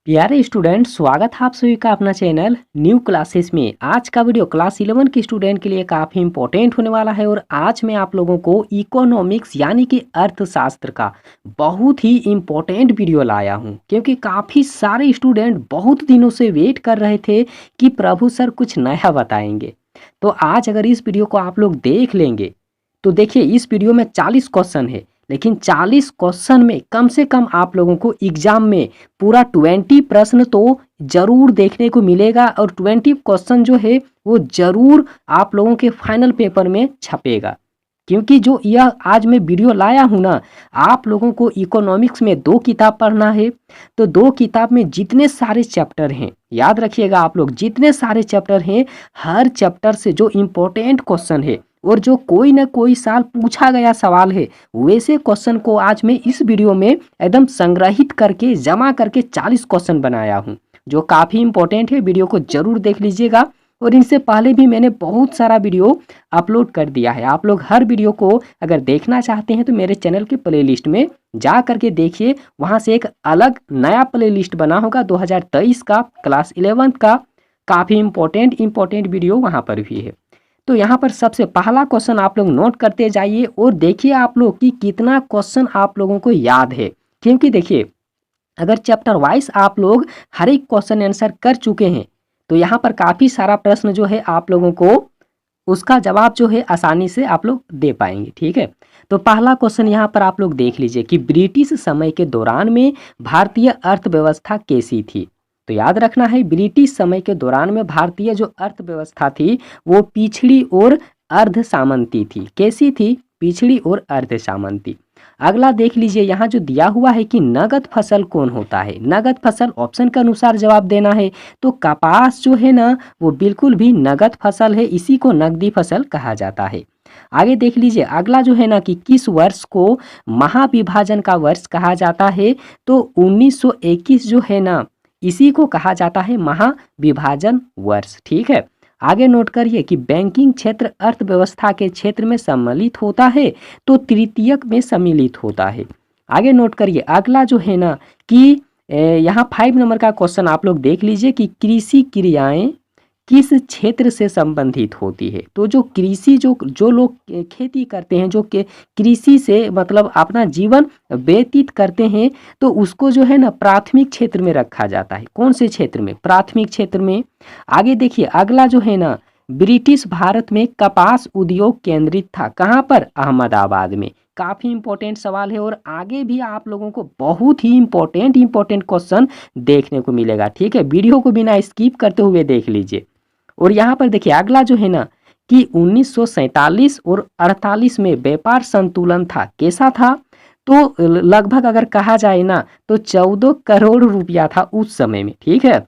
प्यारे स्टूडेंट, स्वागत है आप सभी का अपना चैनल न्यू क्लासेस में। आज का वीडियो क्लास 11 के स्टूडेंट के लिए काफ़ी इंपॉर्टेंट होने वाला है और आज मैं आप लोगों को इकोनॉमिक्स यानी कि अर्थशास्त्र का बहुत ही इम्पोर्टेंट वीडियो लाया हूं, क्योंकि काफ़ी सारे स्टूडेंट बहुत दिनों से वेट कर रहे थे कि प्रभु सर कुछ नया बताएंगे। तो आज अगर इस वीडियो को आप लोग देख लेंगे तो देखिए, इस वीडियो में 40 क्वेश्चन है, लेकिन 40 क्वेश्चन में कम से कम आप लोगों को एग्जाम में पूरा 20 प्रश्न तो जरूर देखने को मिलेगा और 20 क्वेश्चन जो है वो जरूर आप लोगों के फाइनल पेपर में छपेगा। क्योंकि जो यह आज मैं वीडियो लाया हूँ ना, आप लोगों को इकोनॉमिक्स में 2 किताब पढ़ना है, तो 2 किताब में जितने सारे चैप्टर हैं, याद रखिएगा आप लोग, जितने सारे चैप्टर हैं हर चैप्टर से जो इम्पोर्टेंट क्वेश्चन है और जो कोई ना कोई साल पूछा गया सवाल है, वैसे क्वेश्चन को आज मैं इस वीडियो में एकदम संग्रहित करके जमा करके 40 क्वेश्चन बनाया हूँ, जो काफ़ी इंपॉर्टेंट है। वीडियो को जरूर देख लीजिएगा। और इनसे पहले भी मैंने बहुत सारा वीडियो अपलोड कर दिया है। आप लोग हर वीडियो को अगर देखना चाहते हैं तो मेरे चैनल के प्लेलिस्ट में जा करके देखिए, वहाँ से एक अलग नया प्लेलिस्ट बना होगा 2023 का क्लास 11 का, काफ़ी इंपॉर्टेंट वीडियो वहाँ पर भी है। तो यहाँ पर सबसे पहला क्वेश्चन आप लोग नोट करते जाइए और देखिए आप लोग कि कितना क्वेश्चन आप लोगों को याद है। क्योंकि देखिए, अगर चैप्टर वाइज आप लोग हर एक क्वेश्चन आंसर कर चुके हैं तो यहाँ पर काफ़ी सारा प्रश्न जो है आप लोगों को उसका जवाब जो है आसानी से आप लोग दे पाएंगे। ठीक है, तो पहला क्वेश्चन यहाँ पर आप लोग देख लीजिए कि ब्रिटिश समय के दौरान में भारतीय अर्थव्यवस्था कैसी थी। तो याद रखना है, ब्रिटिश समय के दौरान में भारतीय जो अर्थव्यवस्था थी वो पिछड़ी और अर्ध सामंती थी। कैसी थी? पिछड़ी और अर्ध सामंती। अगला देख लीजिए, यहाँ जो दिया हुआ है कि नगद फसल कौन होता है। नगद फसल ऑप्शन के अनुसार जवाब देना है। तो कपास जो है ना वो बिल्कुल भी नगद फसल है, इसी को नगदी फसल कहा जाता है। आगे देख लीजिए, अगला जो है ना कि किस वर्ष को महाविभाजन का वर्ष कहा जाता है। तो 1921 जो है ना, इसी को कहा जाता है महाविभाजन वर्ष। ठीक है, आगे नोट करिए कि बैंकिंग क्षेत्र अर्थव्यवस्था के क्षेत्र में सम्मिलित होता है, तो तृतीयक में सम्मिलित होता है। आगे नोट करिए, अगला जो है ना कि यहाँ 5 नंबर का क्वेश्चन आप लोग देख लीजिए कि कृषि क्रियाएं किस क्षेत्र से संबंधित होती है। तो जो कृषि जो लोग खेती करते हैं, जो कृषि से मतलब अपना जीवन व्यतीत करते हैं, तो उसको जो है ना प्राथमिक क्षेत्र में रखा जाता है। कौन से क्षेत्र में? प्राथमिक क्षेत्र में। आगे देखिए, अगला जो है ना, ब्रिटिश भारत में कपास उद्योग केंद्रित था। कहाँ पर? अहमदाबाद में। काफ़ी इंपॉर्टेंट सवाल है और आगे भी आप लोगों को बहुत ही इंपॉर्टेंट क्वेश्चन देखने को मिलेगा। ठीक है, वीडियो को बिना स्किप करते हुए देख लीजिए। और यहाँ पर देखिए, अगला जो है ना कि 1947 और 48 में व्यापार संतुलन था। कैसा था? तो लगभग अगर कहा जाए ना तो 14 करोड़ रुपया था उस समय में। ठीक है,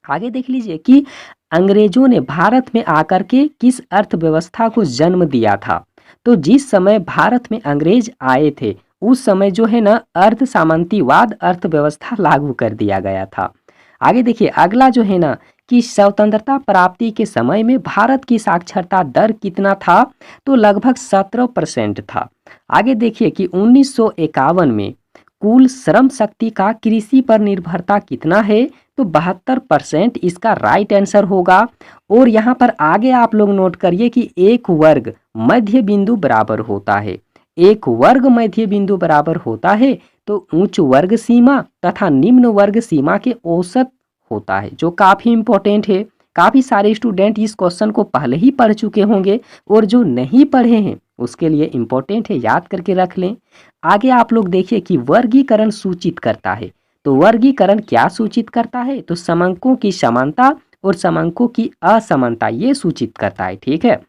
आगे देख लीजिए कि अंग्रेजों ने भारत में आकर के किस अर्थव्यवस्था को जन्म दिया था। तो जिस समय भारत में अंग्रेज आए थे उस समय जो है ना अर्ध सामंतीवाद अर्थव्यवस्था लागू कर दिया गया था। आगे देखिए, अगला जो है ना कि स्वतंत्रता प्राप्ति के समय में भारत की साक्षरता दर कितना था। तो लगभग 17% था। आगे देखिए कि 1951 में कुल श्रम शक्ति का कृषि पर निर्भरता कितना है। तो 72% इसका राइट आंसर होगा। और यहाँ पर आगे आप लोग नोट करिए कि एक वर्ग मध्य बिंदु बराबर होता है। एक वर्ग मध्य बिंदु बराबर होता है तो उच्च वर्ग सीमा तथा निम्न वर्ग सीमा के औसत होता है, जो काफ़ी इंपॉर्टेंट है। काफ़ी सारे स्टूडेंट इस क्वेश्चन को पहले ही पढ़ चुके होंगे और जो नहीं पढ़े हैं उसके लिए इम्पोर्टेंट है, याद करके रख लें। आगे आप लोग देखिए कि वर्गीकरण सूचित करता है। तो वर्गीकरण क्या सूचित करता है? तो समंकों की समानता और समंकों की असमानता ये सूचित करता है। ठीक है,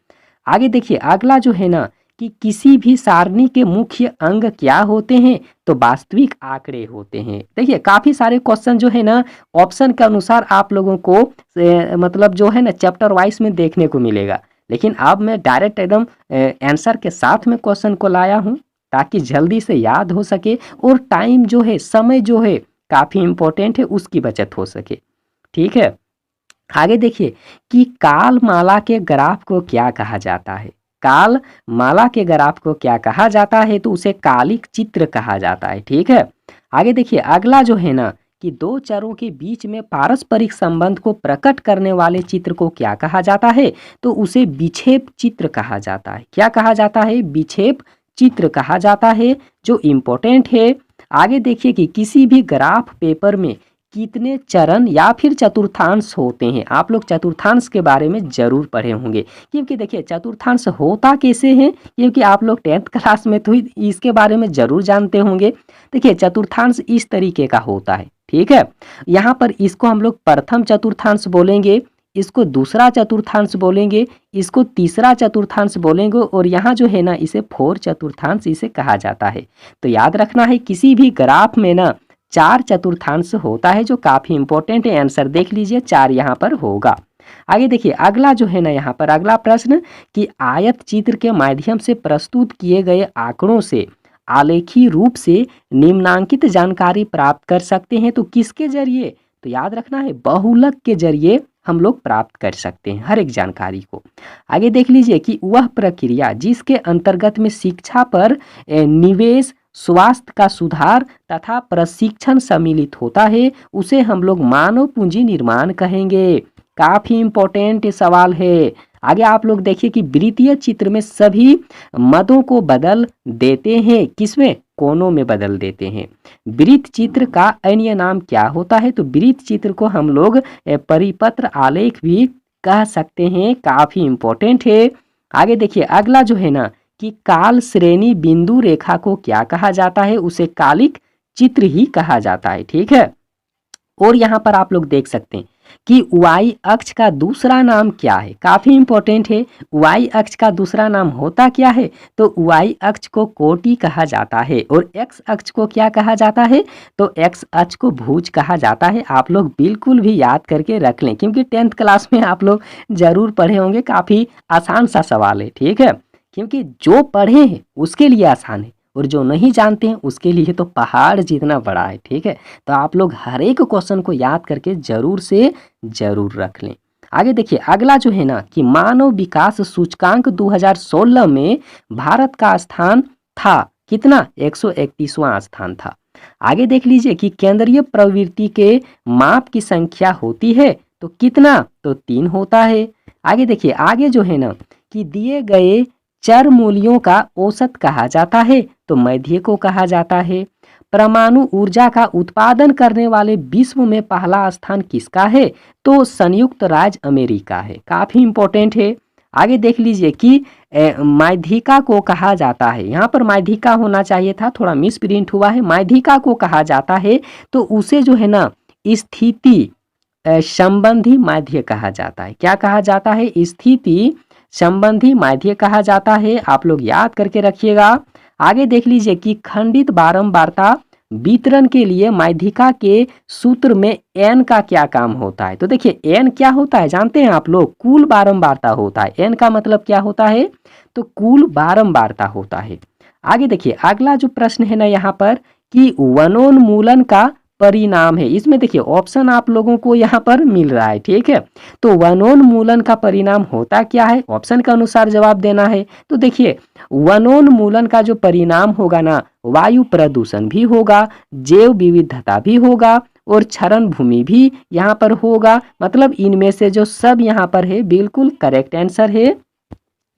आगे देखिए, अगला जो है ना कि किसी भी सारणी के मुख्य अंग क्या होते हैं। तो वास्तविक आंकड़े होते हैं। देखिए, काफ़ी सारे क्वेश्चन जो है ना ऑप्शन के अनुसार आप लोगों को मतलब जो है ना चैप्टर वाइज में देखने को मिलेगा, लेकिन अब मैं डायरेक्ट एकदम आंसर के साथ में क्वेश्चन को लाया हूँ ताकि जल्दी से याद हो सके और टाइम जो है, समय जो है काफ़ी इंपॉर्टेंट है, उसकी बचत हो सके। ठीक है, आगे देखिए कि काल माला के ग्राफ को क्या कहा जाता है। काल माला के ग्राफ को क्या कहा जाता है? तो उसे कालिक चित्र कहा जाता है। ठीक है, आगे देखिए, अगला जो है ना कि दो चरों के बीच में पारस्परिक संबंध को प्रकट करने वाले चित्र को क्या कहा जाता है? तो उसे विक्षेप चित्र कहा जाता है। क्या कहा जाता है? विक्षेप चित्र कहा जाता है, जो इम्पोर्टेंट है। आगे देखिए कि किसी भी ग्राफ पेपर में कितने चरण या फिर चतुर्थांश होते हैं? आप लोग चतुर्थांश के बारे में जरूर पढ़े होंगे, क्योंकि देखिए चतुर्थांश होता कैसे है, क्योंकि आप लोग 10th क्लास में तो इसके बारे में जरूर जानते होंगे। देखिए चतुर्थांश इस तरीके का होता है, ठीक है। यहाँ पर इसको हम लोग प्रथम चतुर्थांश बोलेंगे, इसको दूसरा चतुर्थांश बोलेंगे, इसको तीसरा चतुर्थांश बोलेंगे, और यहाँ जो है ना इसे फोर चतुर्थांश इसे कहा जाता है। तो याद रखना है किसी भी ग्राफ में ना 4 चतुर्थांश होता है, जो काफी इंपॉर्टेंट है। आंसर देख लीजिए, 4 यहाँ पर होगा। आगे देखिए अगला जो है ना यहाँ पर अगला प्रश्न कि आयत चित्र के माध्यम से प्रस्तुत किए गए आंकड़ों से आलेखी रूप से निम्नांकित जानकारी प्राप्त कर सकते हैं, तो किसके जरिए? तो याद रखना है बहुलक के जरिए हम लोग प्राप्त कर सकते हैं हर एक जानकारी को। आगे देख लीजिए कि वह प्रक्रिया जिसके अंतर्गत में शिक्षा पर निवेश, स्वास्थ्य का सुधार तथा प्रशिक्षण सम्मिलित होता है, उसे हम लोग मानव पूंजी निर्माण कहेंगे। काफी इंपॉर्टेंट सवाल है। आगे आप लोग देखिए कि वृत्तीय चित्र में सभी मदों को बदल देते हैं, किसमें? कोनों में बदल देते हैं। वृत्त चित्र का अन्य नाम क्या होता है? तो वृत्त चित्र को हम लोग परिपत्र आलेख भी कह सकते हैं। काफी इंपॉर्टेंट है। आगे देखिए अगला जो है ना कि काल श्रेणी बिंदु रेखा को क्या कहा जाता है? उसे कालिक चित्र ही कहा जाता है, ठीक है। और यहाँ पर आप लोग देख सकते हैं कि वाई अक्ष का दूसरा नाम क्या है? काफी इंपॉर्टेंट है। वाई अक्ष का दूसरा नाम होता क्या है? तो वाई अक्ष को कोटि कहा जाता है, और एक्स अक्ष को क्या कहा जाता है? तो एक्स अक्ष को भुज कहा जाता है। आप लोग बिल्कुल भी याद करके रख लें, क्योंकि 10th क्लास में आप लोग जरूर पढ़े होंगे। काफी आसान सा सवाल है, ठीक है। क्योंकि जो पढ़े हैं उसके लिए आसान है, और जो नहीं जानते हैं उसके लिए तो पहाड़ जितना बड़ा है, ठीक है। तो आप लोग हर एक क्वेश्चन को याद करके जरूर से जरूर रख लें। आगे देखिए अगला जो है ना कि मानव विकास सूचकांक 2016 में भारत का स्थान था कितना? 131वां स्थान था। आगे देख लीजिए कि केंद्रीय प्रवृत्ति के माप की संख्या होती है तो कितना? तो 3 होता है। आगे देखिए आगे जो है ना कि दिए गए चर मूल्यों का औसत कहा जाता है, तो माध्य को कहा जाता है। परमाणु ऊर्जा का उत्पादन करने वाले विश्व में पहला स्थान किसका है? तो संयुक्त राज्य अमेरिका है। काफी इंपॉर्टेंट है। आगे देख लीजिए कि माध्यिका को कहा जाता है, यहाँ पर माध्यिका होना चाहिए था, थोड़ा मिस प्रिंट हुआ है। माध्यिका को कहा जाता है तो उसे जो है ना स्थिति संबंधी माध्य कहा जाता है। क्या कहा जाता है? स्थिति संबंधी माध्य कहा जाता है। आप लोग याद करके रखिएगा। आगे देख लीजिए कि खंडित बारंबारता वितरण के लिए माध्यिका के सूत्र में n का क्या काम होता है? तो देखिए n क्या होता है जानते हैं आप लोग? कुल बारंबारता होता है। n का मतलब क्या होता है? तो कुल बारंबारता होता है। आगे देखिए अगला जो प्रश्न है ना यहाँ पर कि वनोन्मूलन का परिणाम है। इसमें देखिए ऑप्शन आप लोगों को यहाँ पर मिल रहा है, ठीक है। तो वनोन्मूलन का परिणाम होता क्या है? ऑप्शन के अनुसार जवाब देना है। तो देखिए वनोन्मूलन का जो परिणाम होगा ना, वायु प्रदूषण भी होगा, जैव विविधता भी होगा, और क्षरण भूमि भी यहाँ पर होगा। मतलब इनमें से जो सब यहाँ पर है बिल्कुल करेक्ट आंसर है।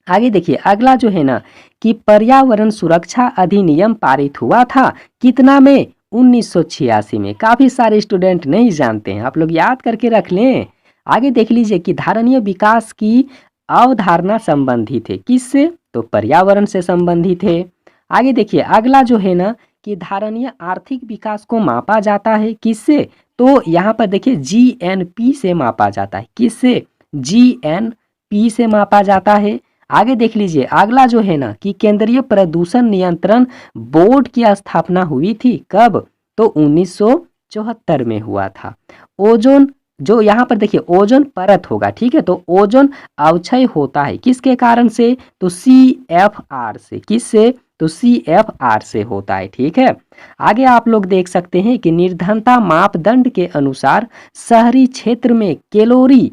आगे देखिए अगला जो है ना कि पर्यावरण सुरक्षा अधिनियम पारित हुआ था कितना में? 1986 में। काफी सारे स्टूडेंट नहीं जानते हैं, आप लोग याद करके रख लें। आगे देख लीजिए कि धारणीय विकास की अवधारणा संबंधित है किससे? तो पर्यावरण से संबंधित है। आगे देखिए अगला जो है ना कि धारणीय आर्थिक विकास को मापा जाता है किससे? तो यहाँ पर देखिए GNP से मापा जाता है। किससे? GNP से मापा जाता है। आगे देख लीजिए अगला जो है ना कि केंद्रीय प्रदूषण नियंत्रण बोर्ड की स्थापना हुई थी कब? तो 1974 में हुआ था। ओजोन जो यहाँ पर देखिए ओजोन परत होगा, ठीक है। तो ओजोन अवक्षय होता है किसके कारण से? तो CFR से। किससे? तो CFR से होता है, ठीक है। आगे आप लोग देख सकते हैं कि निर्धनता मापदंड के अनुसार शहरी क्षेत्र में कैलोरी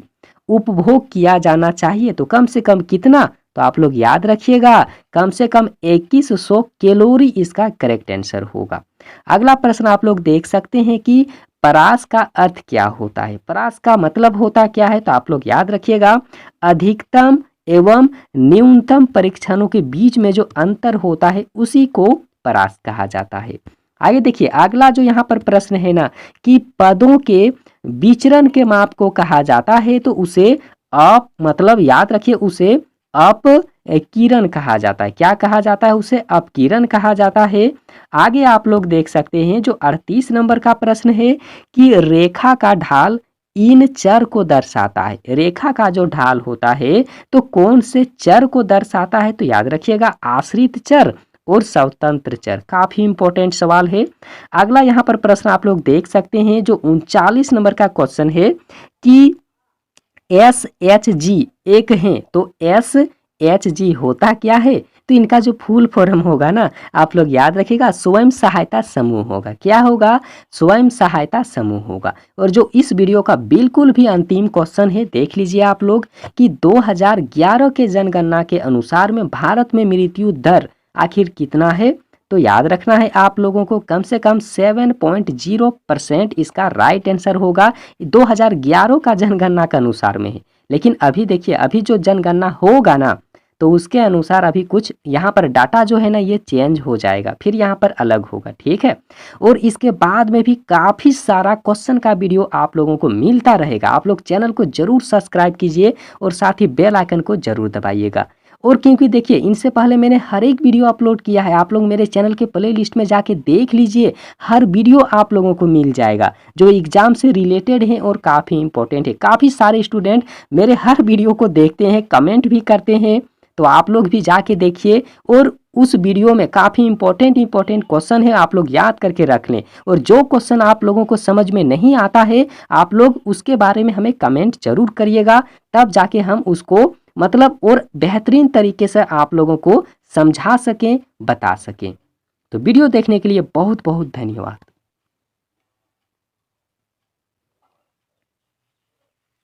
उपभोग किया जाना चाहिए तो कम से कम कितना? तो आप लोग याद रखिएगा कम से कम 2100 कैलोरी इसका करेक्ट आंसर होगा। अगला प्रश्न आप लोग देख सकते हैं कि परास का अर्थ क्या होता है? परास का मतलब होता क्या है? तो आप लोग याद रखिएगा, अधिकतम एवं न्यूनतम परीक्षणों के बीच में जो अंतर होता है उसी को परास कहा जाता है। आगे देखिए, अगला जो यहाँ पर प्रश्न है ना कि पदों के विचरण के माप को कहा जाता है, तो उसे मतलब याद रखिए, उसे अपकीरण कहा जाता है। क्या कहा जाता है? उसे अपकीरण कहा जाता है। आगे आप लोग देख सकते हैं जो 38 नंबर का प्रश्न है कि रेखा का ढाल इन चर को दर्शाता है। रेखा का जो ढाल होता है तो कौन से चर को दर्शाता है? तो याद रखिएगा, आश्रित चर और स्वतंत्र चर। काफी इंपॉर्टेंट सवाल है। अगला यहाँ पर प्रश्न आप लोग देख सकते हैं जो 39 नंबर का क्वेश्चन है कि SHG एक है, तो SHG होता क्या है? तो इनका जो फुल फॉर्म होगा ना, आप लोग याद रखिएगा, स्वयं सहायता समूह होगा। क्या होगा? स्वयं सहायता समूह होगा। और जो इस वीडियो का बिल्कुल भी अंतिम क्वेश्चन है, देख लीजिए आप लोग कि 2011 के जनगणना के अनुसार में भारत में मृत्यु दर आखिर कितना है? तो याद रखना है आप लोगों को, कम से कम 7.0% इसका राइट आंसर होगा। 2011 का जनगणना के अनुसार में है, लेकिन अभी देखिए, अभी जो जनगणना होगा ना, तो उसके अनुसार अभी कुछ यहाँ पर डाटा जो है ना ये चेंज हो जाएगा, फिर यहाँ पर अलग होगा, ठीक है। और इसके बाद में भी काफ़ी सारा क्वेश्चन का वीडियो आप लोगों को मिलता रहेगा। आप लोग चैनल को जरूर सब्सक्राइब कीजिए और साथ ही बेल आइकन को जरूर दबाइएगा। और क्योंकि देखिए, इनसे पहले मैंने हर एक वीडियो अपलोड किया है, आप लोग मेरे चैनल के प्ले लिस्ट में जाके देख लीजिए, हर वीडियो आप लोगों को मिल जाएगा जो एग्जाम से रिलेटेड है और काफ़ी इंपॉर्टेंट है। काफ़ी सारे स्टूडेंट मेरे हर वीडियो को देखते हैं, कमेंट भी करते हैं, तो आप लोग भी जाके देखिए। और उस वीडियो में काफ़ी इंपॉर्टेंट क्वेश्चन है, आप लोग याद करके रख लें। और जो क्वेश्चन आप लोगों को समझ में नहीं आता है, आप लोग उसके बारे में हमें कमेंट जरूर करिएगा, तब जाके हम उसको मतलब और बेहतरीन तरीके से आप लोगों को समझा सकें, बता सकें। तो वीडियो देखने के लिए बहुत बहुत धन्यवाद।